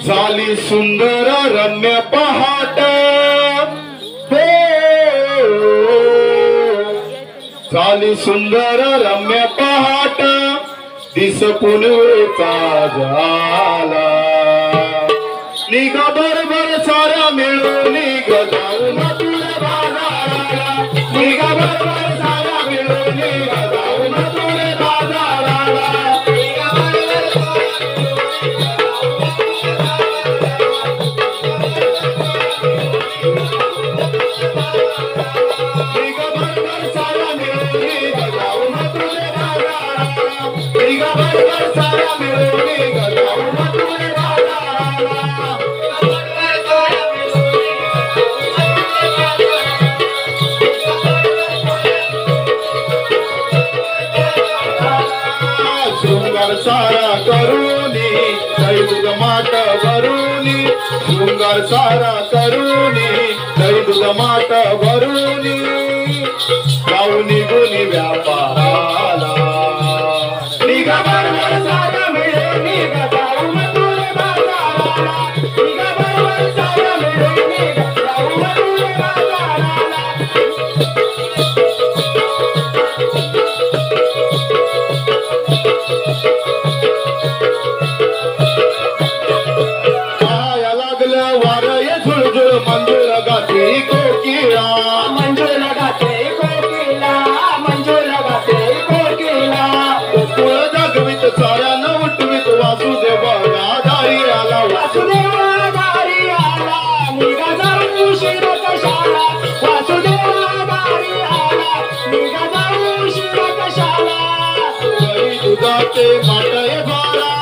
झाली सुंदर रम्य पहाट झाली सुंदर रम्य पहाट दिस पुनवेचा झाला निघा बरोबर सारा मिळून निघ जाऊन तुला बाजाराला निघा बरोबर सारा मिळून निघ जाऊन तुला बाजाराला सारा करूनी दही दूध माट भरूनी शृंगार सारा करूनी दही दूध माट भरूनी जाऊ निघून व्यापाराला निघा बरोबर सारा मिळून निघ जाऊन तुला बाजाराला निघा बरोबर सारा मिळून निघ जाऊन तुला बाजाराला मंजूर गाते कोकिला मंजूर गाते कोकिला मंजूर गाते कोकिला कुळ जगवित साऱ्यानं उठवित वासुदेव दारी आला वासुदेव दारी आला निघा जाऊ शिर कशाला वासुदेव दारी आला निघा जाऊ शिर कशाला दही दुधाचे माटय भारा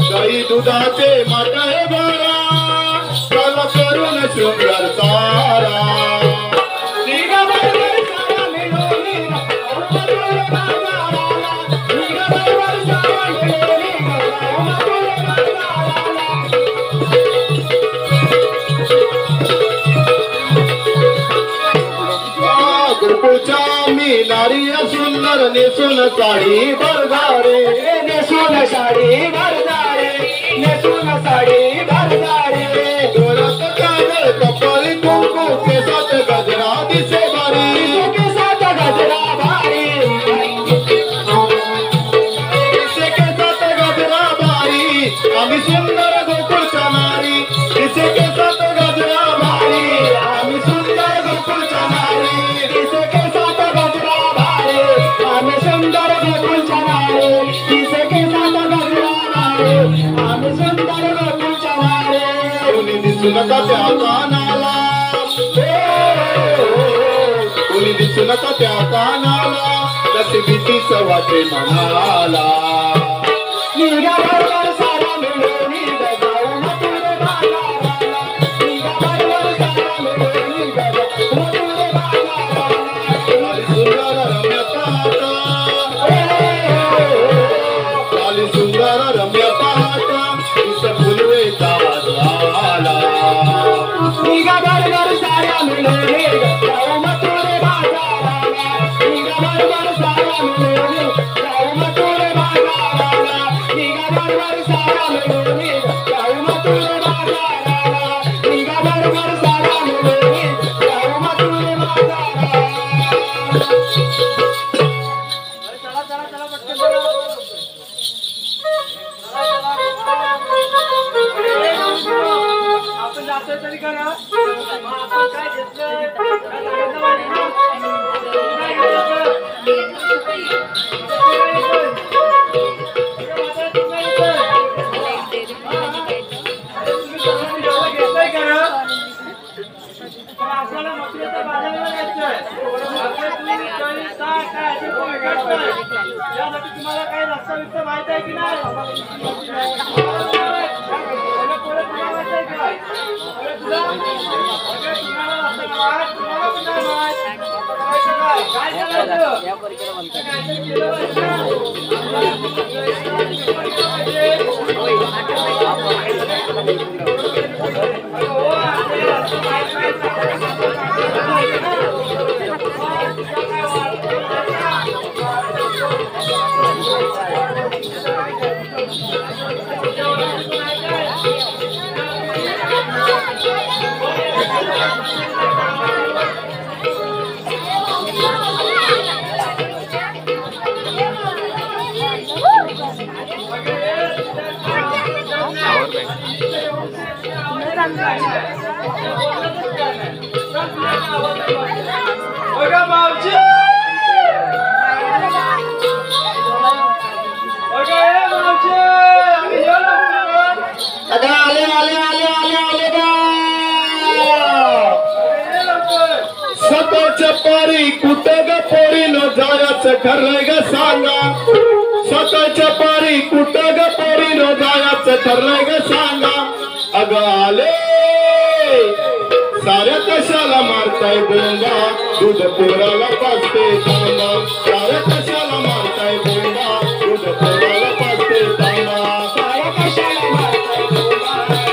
दही दुधाचे माटय भरा त्याला करून शृंगार सारा नेसून साडी भरदारे नेसून साडी भरदारे नेसून साडी भरदारे डोळ्यात काजळ कपाळी कुंकू केसात गजरा दिसे भारी केसात गजरा भारी दिसे केसात गजरा भारी आम्ही सुंदर गोकुळच्या नारी दिसे केसात गजरा भारी आम्ही सुंदर गोकुळच्या नारी दिसे केसात गजरा भारी आम्ही सुंदर गोकुळच्या नारी दिसे केसात गजरा भारी आम्ही सुंदर गोकुळच्या नारी कोणी दिसू नका त्या कानाला कोणी दिसू नका त्या कानाला कशी भीतीच वाटे मनाला निघा बरोबर सारा मिळून जाऊ मथुरे बाजाराला निघा बरोबर सारा मिळून जाऊ मथुरे बाजाराला सुंदर रम्य पाहता काली सुंदर रम्य पाहता तिचं फुलवे आला निघा बरोबर सारा मिळून जाऊ मथुरे बाजाराला निघा बरोबर सारा मिळून जाऊ मथुरे बाजाराला निघा बरोबर सारा मिळून जाऊ मथुरे बाजाराला निघा बरोबर सारा मिळून जाऊ मथुरे बाजाराला आपण जातोय तरी करा आपण काय घेतलं आपल्याला मथुरेच्या बाजाराला जायचंय यासाठी तुम्हाला काही रस्ता बिस्ता माहित आहे की नाही स्वतःच्या पारी कुठं ग पोरीनं जायचं ठरलंय ग सांगा स्वतःच्या पारी कुठं ग पोरीनं जायचं ठरलंय ग सांगा अगं आले साऱ्या कशाला मारताय बोंगा दूध पोराला पाजते तांबा साऱ्या कशाला मारताय बोंगा दूध पोराला पाजते तांबा साऱ्या कशाला मारताय बोंगा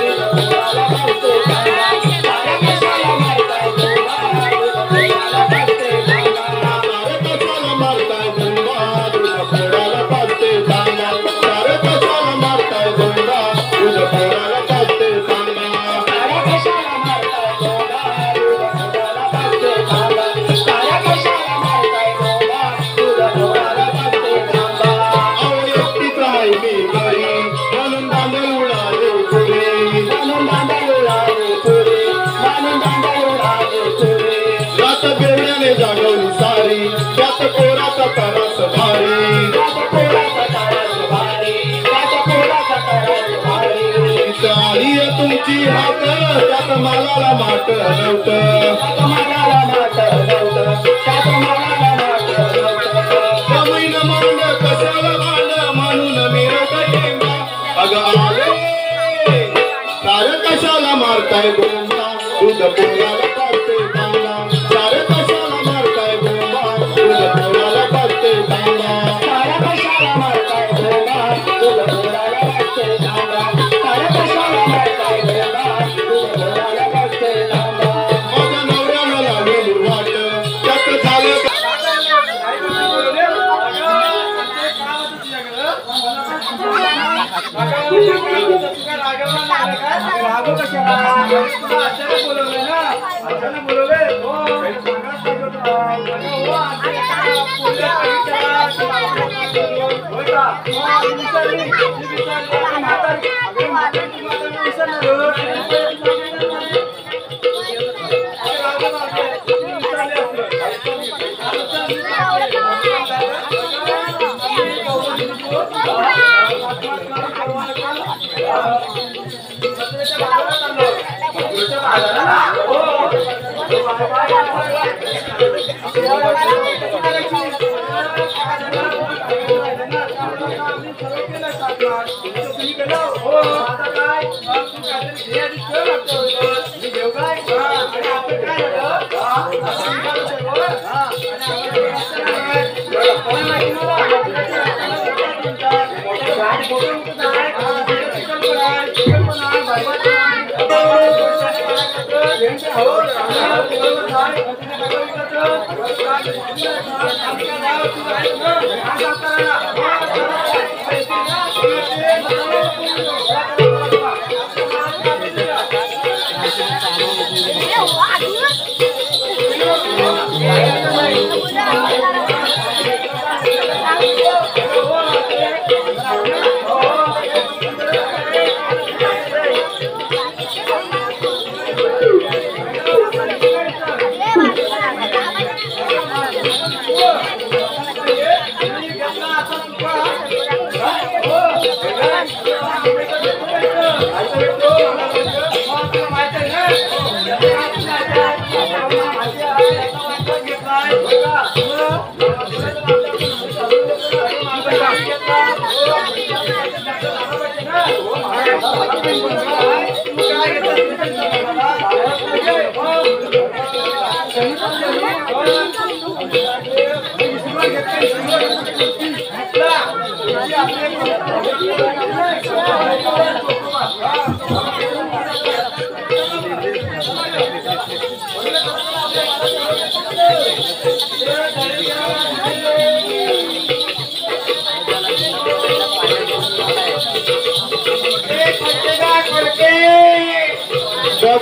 दूध पोराला पाजते तांबा साऱ्या कशाला मारताय बोंगा दूध पोराला पाजते तांबा साऱ्या कशाला मारताय बोंगा दूध पोराला पाजते तांबा साऱ्या कशाला मारताय बोंगा दूध पोराला पाजते तांबा साऱ्या कशाला मारताय बोंगा दूध पोराला पाजते तांबा साऱ्या कशाला मारताय बोंगा दूध पोराला पाजते तांबा आवड एकटीच आहे मी घरी म्हणून दांडल उडाले पुढे म्हणून दांडा उडाले पुढे म्हणून दांडा उडाले पुढे रात बेवड्याने जागवली सारी त्यात पोराचा तरास भारी त्यात पोराचा तारास भारी त्यात पोराचा तारास भारी चाली तुमची हात त्यात मालाला माट नव्हतं त्यात मनाला माट नव्हतं त्यात मनाला माट नव्हतं जमीन मांड कशाला भांड म्हणून मिरत गेला अगं आले सारे कशाला मारताय गोंगा दूध पोराला पाजते तांबा सारे कशाला मारताय गोंगा दूध पोराला पाजते तांबा साऱ्या कशाला मारताय बोंगा दूध पोराला पाजते तांबा साऱ्या कशाला मारताय बोंगा दूध पोराला पाजते तांबा माझ्या नवऱ्याला लागेली वाट त्यात झालं मागो कशाला तुला अचानक बोलवलंय ना अचानक बोलवलंय हो सांगाच पाहिजे होतं हो होय का विसरली म्हातारी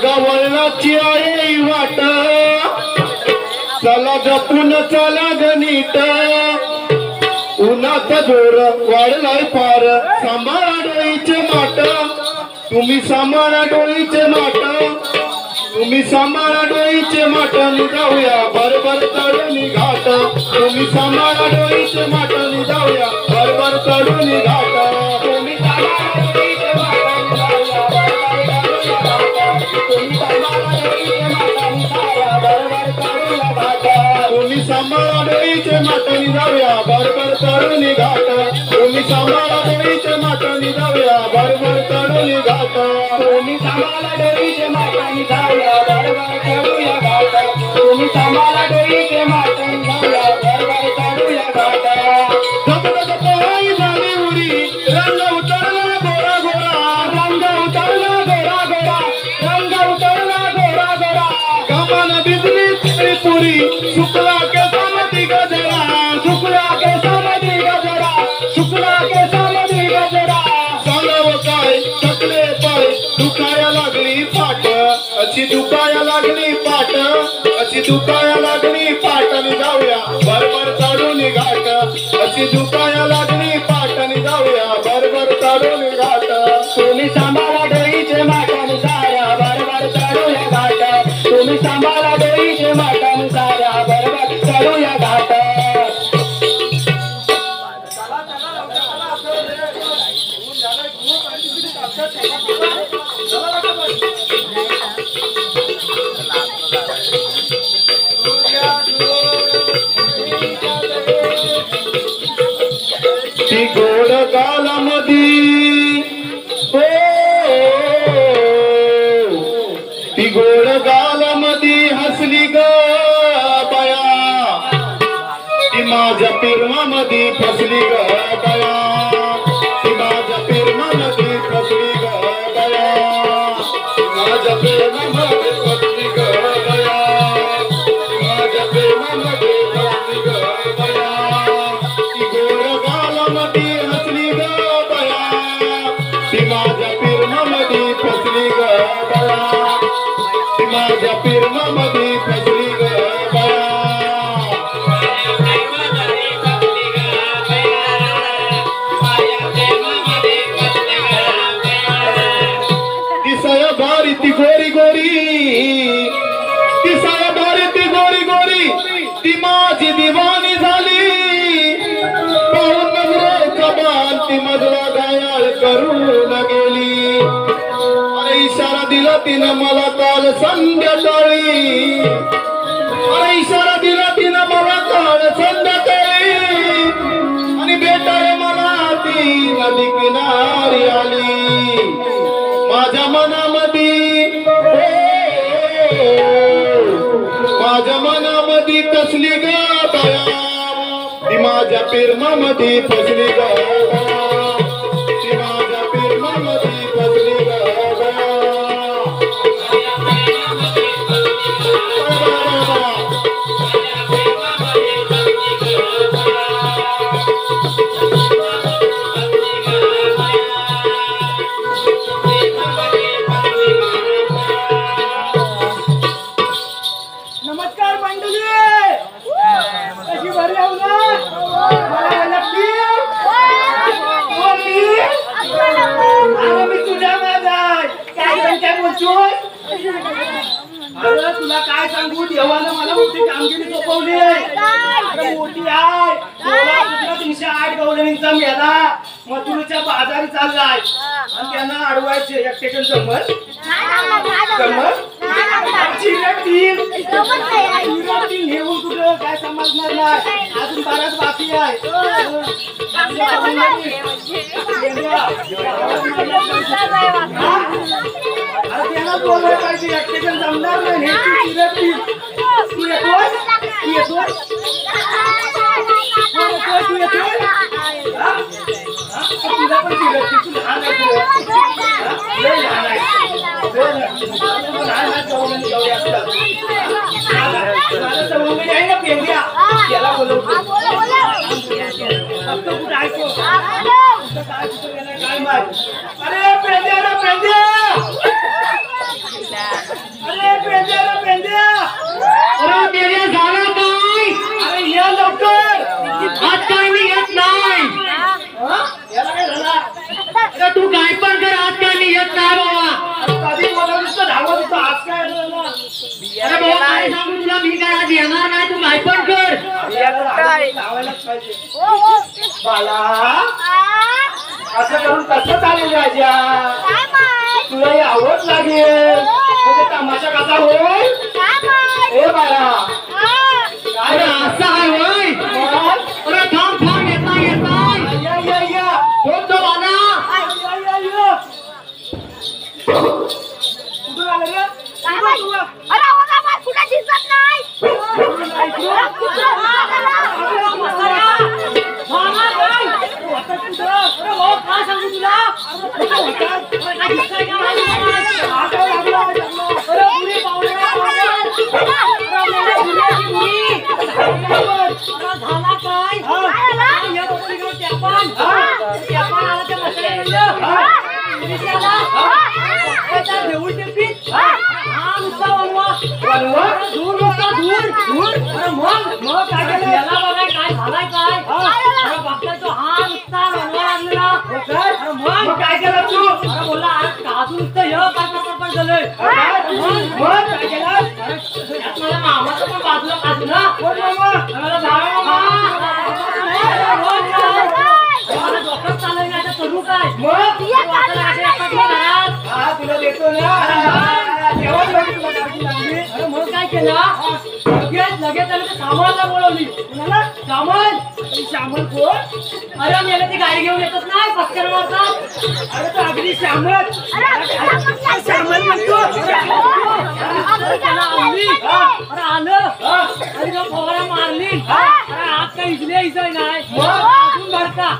गवळणाची आहे वाट चला जपून चला गणित उन्हाचा जोर वाढलाय फार सांभाळा डोळीचे माट तुम्ही सांभाळा डोळीचे माट तुम्ही सांभाळा डोळीचे माट जाऊया बरोबर चढून घाट तुम्ही सांभाळा डोळीचे माट जाऊया बरोबर चढून घाट तुम्ही तुम्ही सांभाळा डोळीचे माटणी जाऊया बरोबर चढून घाट तुम्ही सांभाळा डोळीचे माटणी जाऊया बरोबर चढून घाट तुम्ही सांभाळा डोळीचे माटाने जाऊया बरोबर चढूया घाट तुम्ही सांभाळा डोळीचे माटाने जाऊया बरोबर चढूया घाट धबधब पोहाई झाली उडी रंग उतरला गोरा गोरा रंग उतरला गोरा गोरा रंग उतरला गोरा गोरा कमान बिजली त्रिपुरी शुक्ला के समधी गजरा शुक्ला के समधी गजरा शुक्ला के समधी गजरा सांगाव काय थकले पाय दुखाया लागली पाट अशी दुखाया लागली पाट अशी दुखाया लागली पाटणी जाऊया बरोबर चढून घाट अशी दुखाया लागली पाटणी जाऊया बरोबर चढून घाट तुम्ही सांभाळा डोळीचे माटाने साऱ्या बरोबर चढूया घाट तुम्ही सांभाळा डोळीचे माटाने साऱ्या बरोबर चढूया घाट ती गोड गालामधी ती गोड गालामधी हसली ग बया ती माझ्या पिरमामधी फसली ग बया ती माझ्या पिरमामधी फसली ग बया ती माझ्या पिरमामधी फसली ग बया ती माझ्या पिरमामधी फसली ग बया ती गोड गालामधी हसली ग बया ती माझ्या पिरमामधी फसली ग गोरी ती माझी दिवाणी झाली पाहून नजरेचा बाण ती मजला घायाळ करून गेली अरे इशारा दिला तिनं मला काल संध्याकाळी अरे इशारा दिला तिनं मला काल संध्याकाळी आणि भेटायला मला ती नदी किनारी आली माझ्या मनामध्ये माझ्या मनामध्ये कसली ग बाया ती माझ्या पिरमामध्ये फसली ग ती माझ्या पिरमामध्ये फसली ग नमस्कार मंडळी कशी बरी आहो ना मला नक्की मी तुझ्या माझा काय बोलतोय अरे तुला काय सांगू देवानं मला मोठी कामगिरी सोपवली अरे मोठी आहे 308 गवळणींचा मेला मथुरेच्या बाजारी चाललाय आणि त्यांना अडवायचे एक स्टेशन समज नेऊन कुठं काय समजणार नाही अजून बराच बाकी आहे त्यांना बोललं पाहिजे एक स्टेशन जमणार नाही तू येतोस तुला पण तू लहान त्याला बोलवतो कुठं ऐकतो काय मार अरे पेंद्या अरे मेऱ्या झाला काय अरे या लवकर आज काय मी येत नाही याला काय झाला अरे तू काय पण कर आज काय मी येत नाही बाबा कधी बोलवलं तर धावत होतं आज काय झालं अरे बाबा काय सांगू तुला मी काय आज येणार नाही तू काय पण कर लावायलाच पाहिजे बाला असं करून कसं चालेल राजा तुला ही आवड लागेल तमाशा कसा होईल ए बाला अरे असं आहे होय अरे थांब येत नाही तो बाला कुठून आलं रे कुठे दिसत नाही काय सांगू तुला झाला काय देऊळ टिपीत मग काय झालाय काय बघताय तो हा नुसता लागलेला मग काय केलं तू बोलला काजू नुसतं हे पण झालंय मग काय केलं मला मामाचं पण बाजूला काजू ना मला डॉक्टर चालू नाही आता करू काय तुला देतो ना मग काय केलं लगेच सामानला बोलवली सामान कोण अरे मेला ती गाडी घेऊन येतच नाही पस्कर मारतात अरे तो अगदी श्यामल म्हणतो अरे आलं अरे तो फवारा मारली अरे आज काही इजले इजय नाही अजून भरता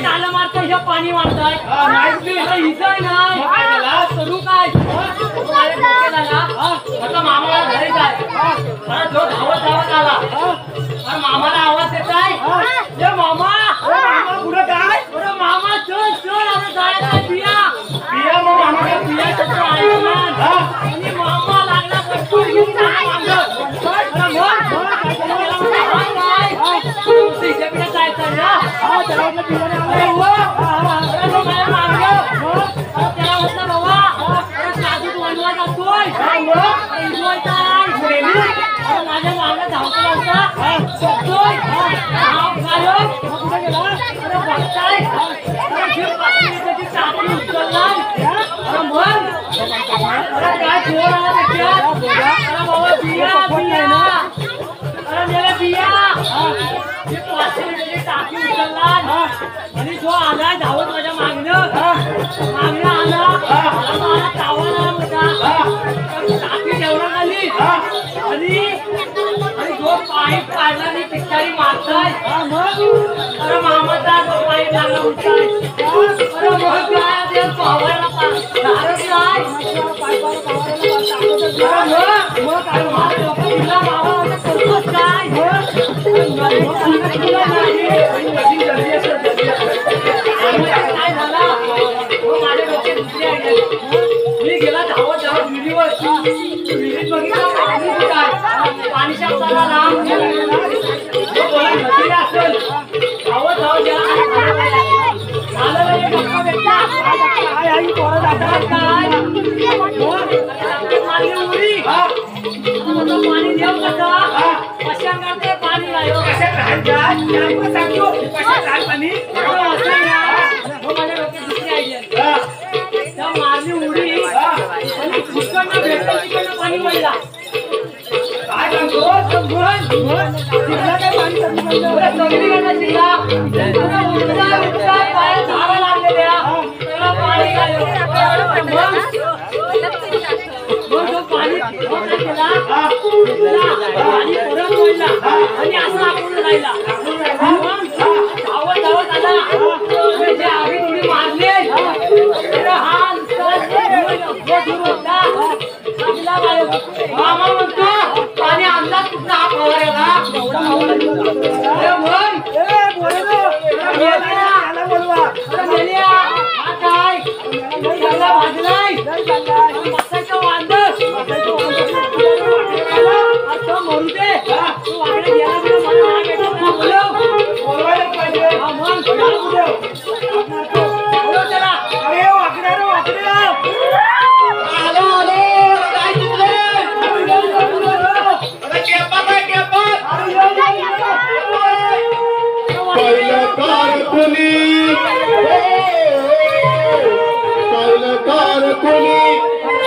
टाला मारता ह्या पाणी मारताय इजय नाही करू काय आता मामाला घरी जाय जो धावत आला मामाला आवाज देत आहे मामा पुढे काय मामा चल आता जायला पिया मग मामा पिया आणि मामा लागला मोर आला त्याच्यात. अरे बाबा बिया बिया. अरे मेरे बिया. हे 500 लिटरची टाकी उचलला आणि जो आला धावत माझ्या मागणं आला मला चावला मोठा टाकी ठेवला खाली आणि जो पाईप काढला आणि पिचकारी मारताय. अरे मामाचा जो पाईप लागला उठताय. अरे मग काय ते पावायला धारच नाही. मग काय मारतो तुला मामा करतोस काय. काय झाला माझ्या डोक्यात दुसरी आयडिया. मी गेला धावत धावत विहिरीवर विहिरीत बघितलं पाणी काय पाणी शांताला राम बोला नदीला असेल धावत धावत झालं गप्पा भेटला आई पोरं जातात काय पाणी उडी पाणी देऊ कसा कशा करते पाणी नाही पाणी माझ्या डोक्यात दुसरी आयडिया. त्या मारली उडी आणि तिकडनं भेटलं तिकडनं पाणी वळला. काय सांगतो काय पाणी पाया धारा लागलेल्या त्याला पाणी पाणी परत वळला आणि असं आपण राहिला. धावत धावत आला जे आधी उडी मारली मामा म्हणतो पाणी अंदाज कुठला हा फवारायला मरू दे तू वाकडे गेला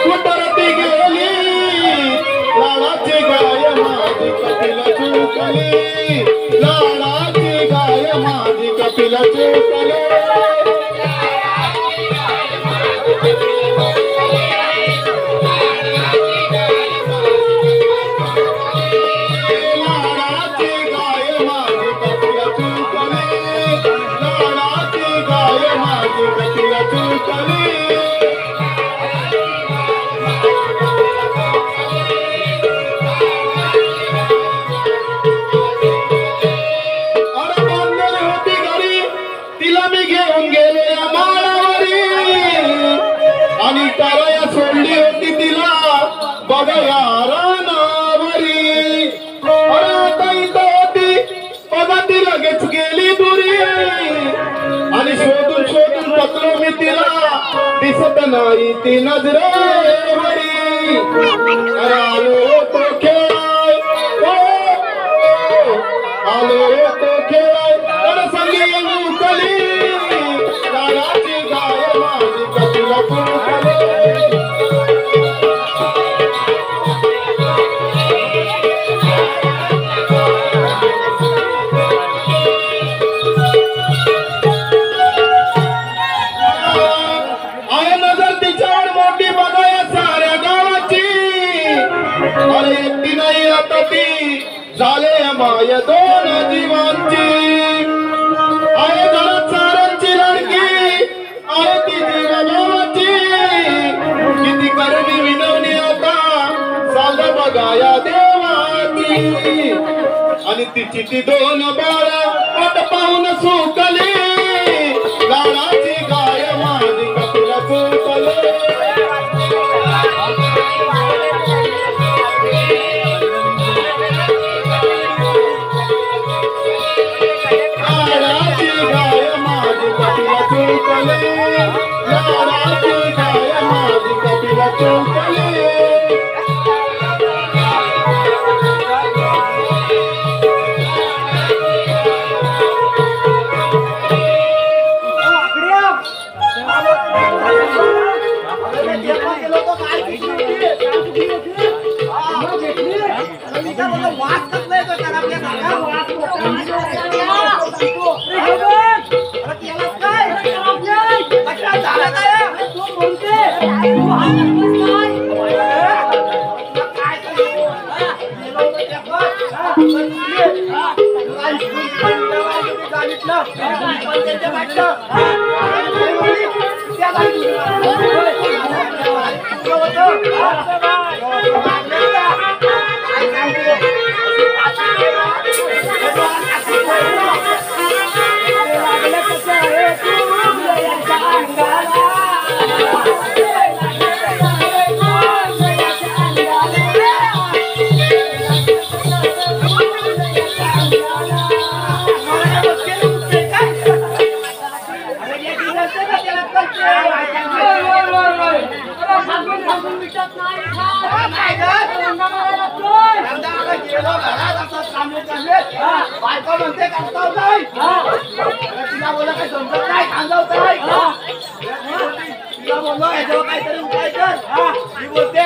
कुठरती गेली लाडाची गाय माझी कपिला चुकली. लाडाची गाय माझी कपिला चुकली. आणि कराया सोडली होती तिला बघा रानावरी. अरे आता इथं होती बघा ती लगेच गेली दुरी आणि शोधून शोधून बसलो मी तिला दिसत नाही ती नजरेवरी. आलो तो खेळाय आलो तो खेळाय तर संगी उकली. लाडाची गाय माझी कपिला चुकली. आहे नजर तिच्यावर मोठी बघाया साऱ्या गावाची. अरे एकटी नाही आता ती झाले माय दोन जीवांची. आहे घरात साऱ्यांची लडकी आहे ती जीवा गावाची. किती करणी विनवणी आता चाल बघाया देवाची. आणि तिची ती दोन बाळ पट पाहून सुकली. लाडाची गाय माझी कपिला चुकली. लाडाची गाय माझी कपिला चुकली. लाडाची गाय माझी कपिला चुकली. वास कसला येतो त्याला आपल्या सांगा वास काय झालं काय तू बोलते तू बायको म्हणते करता नाही तिला बोला काय समजत नाही खांदवत नाही तिला बोललो याच्यावर काहीतरी उपाय कर ती बोलते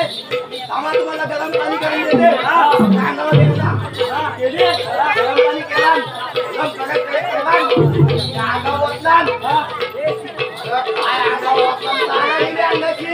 थांबा तुम्हाला गरम पाणी करून देते अंगावर गेला गरम पाणी केला अंगावर बसला काय अंगावर बसला अंगाची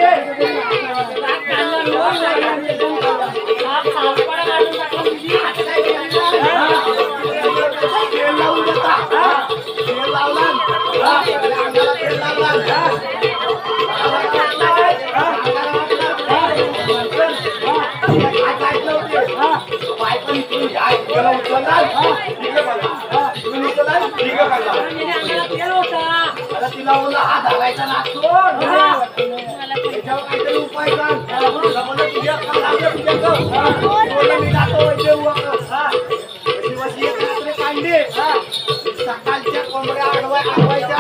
तिला बोला हा धावायचा नाचतो काहीतरी उपाय तुझ्या मी जातो कांदे सकाळच्या कोंबड्या आडवायच्या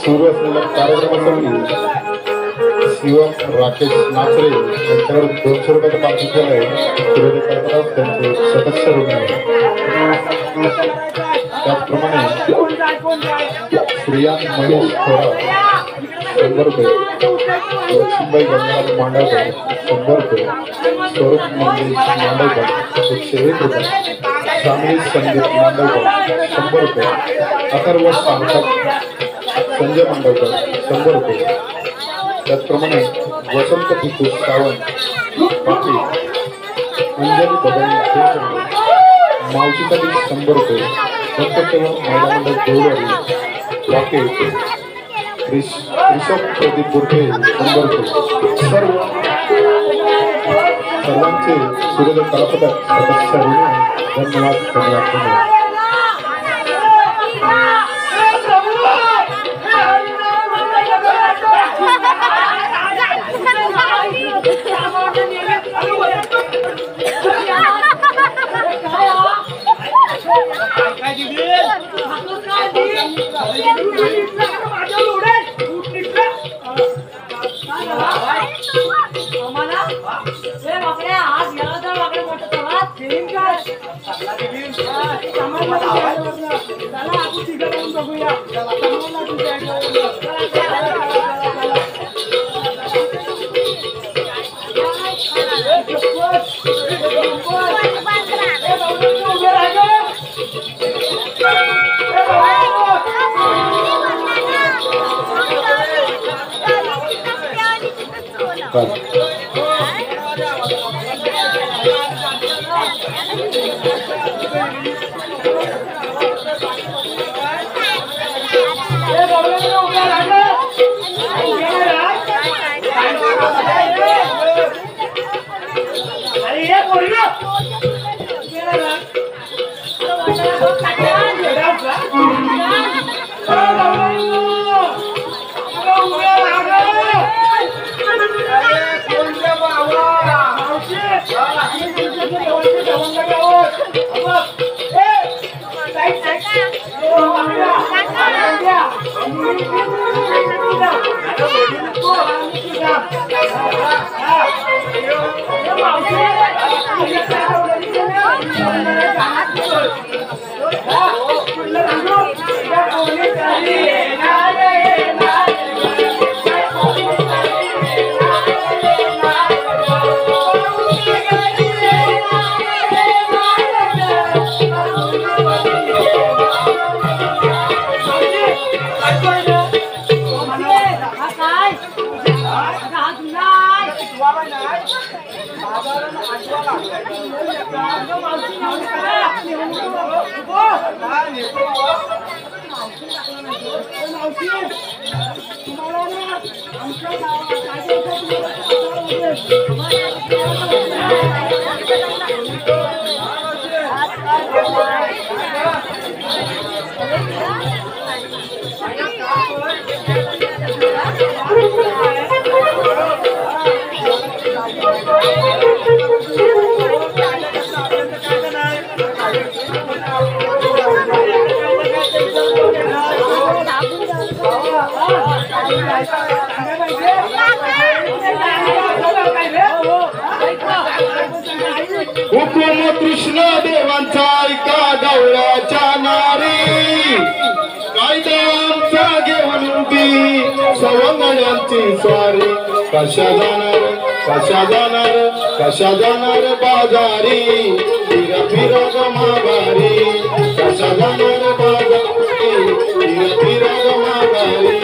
सुरू असलेल्या कार्यक्रमासाठी शिवम राकेश नाचरे यांच्यावर 200 रुपयाचं पाकिट केलं आहे. विरोधी करतात त्यांचे सदस्य रुग्ण त्याचप्रमाणे श्रियान महेश थोरा 100 रुपये, लक्ष्मीबाई गंगाराम मांडवकर 100 रुपये, स्वरूप मंगेश मांडवकर 101 रुपये, शामिल संदीप मांडवकर 100 रुपये, अथर्व सावंत संजय मांडवकर 100 रुपये. त्याचप्रमाणे वसंत भिकू सावंत पाटील, अंजली बदल मावशीसाठी 100 रुपये दत्त सेवा महिला मंडळ देवळी रॉकेट ऋषभ प्रदीप बुरके 100 रुपये सर्वांचे सूर्योदय कलापथक सदस्य धन्यवाद धन्यवाद हुकुम कृष्ण देवांचा ऐका गवळ्याच्या नारी कायदा आमचा घेऊन उभी सवंगड्यांची स्वारी कशा जाणार बाजारी फिरा फिरा ग माघारी कशा जाणार बाजारी फिरा फिरा ग माघारी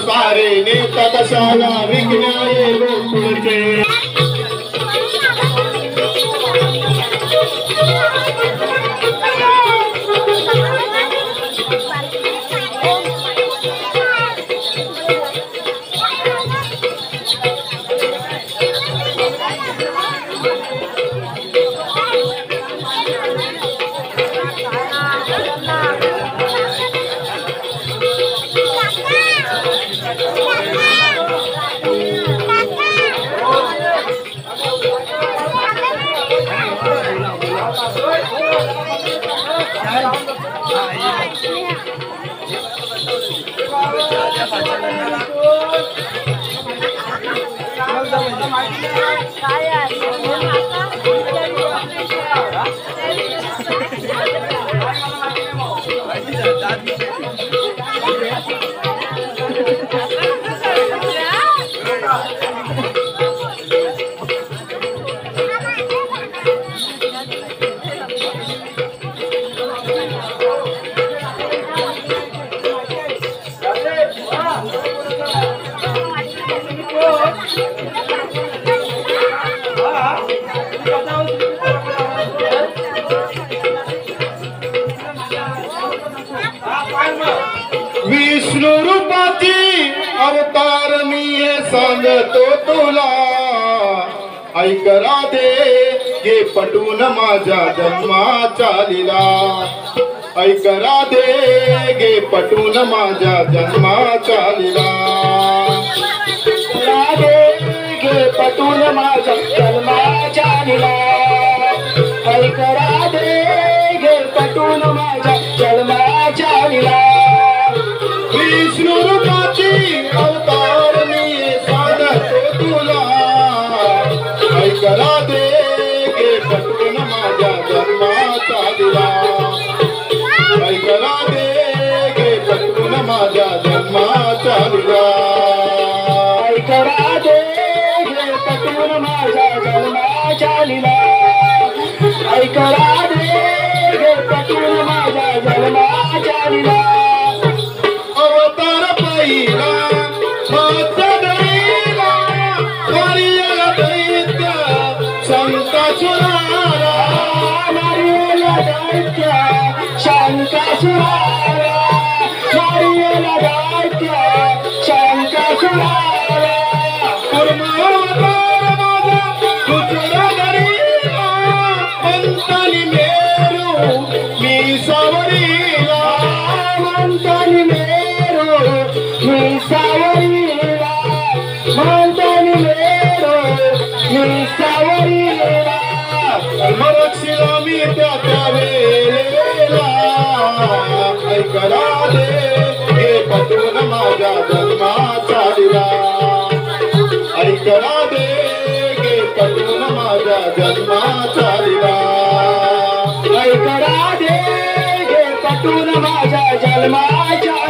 सारे नेता कशाला विकण्याये गोकुळचे विष्णू रूपाची अवतार मी हे सांगतो तुला ऐक राधे घे पटून माझ्या जन्माच्या लीला ऐक राधे घे पटून माझ्या जन्माच्या लीला राधे घे पटून माझ्या जन्माच्या लीला ऐक राधे घे पटून माझ्या जन्माच्या लीला विष्णू रूपाची अवतार मी सांगतो तुला ऐक राधे घे पटून माझ्या जन्माचा दिला ऐक राधे घे पटून माझ्या जन्माचा दिला ऐक राधे घे पटून माझ्या जन्माच्या लीला ऐक राधे घे पटून माझ्या जन्माच्या लीला अवतार पहिला माझा दैला मारियाला दैत्य शंकासुराला मारियाला दैत्य शंकासुराला मारियाला दैत्य शंकासुराला कुर्मावतार माझा कुचरा गरीला पंतानी मेरू मी सावरीला म्हणतानी मेरो मी सावरीला म्हणतानी मेरो मी सावरीला धर्मरक्षिला मी त्या वेळेला ऐक राधे घे पटून माझ्या जन्माचा दिला ऐक राधे घे पटून माझ्या जन्माचा दिला ऐक राधे घे पटून माझ्या जन्माच्या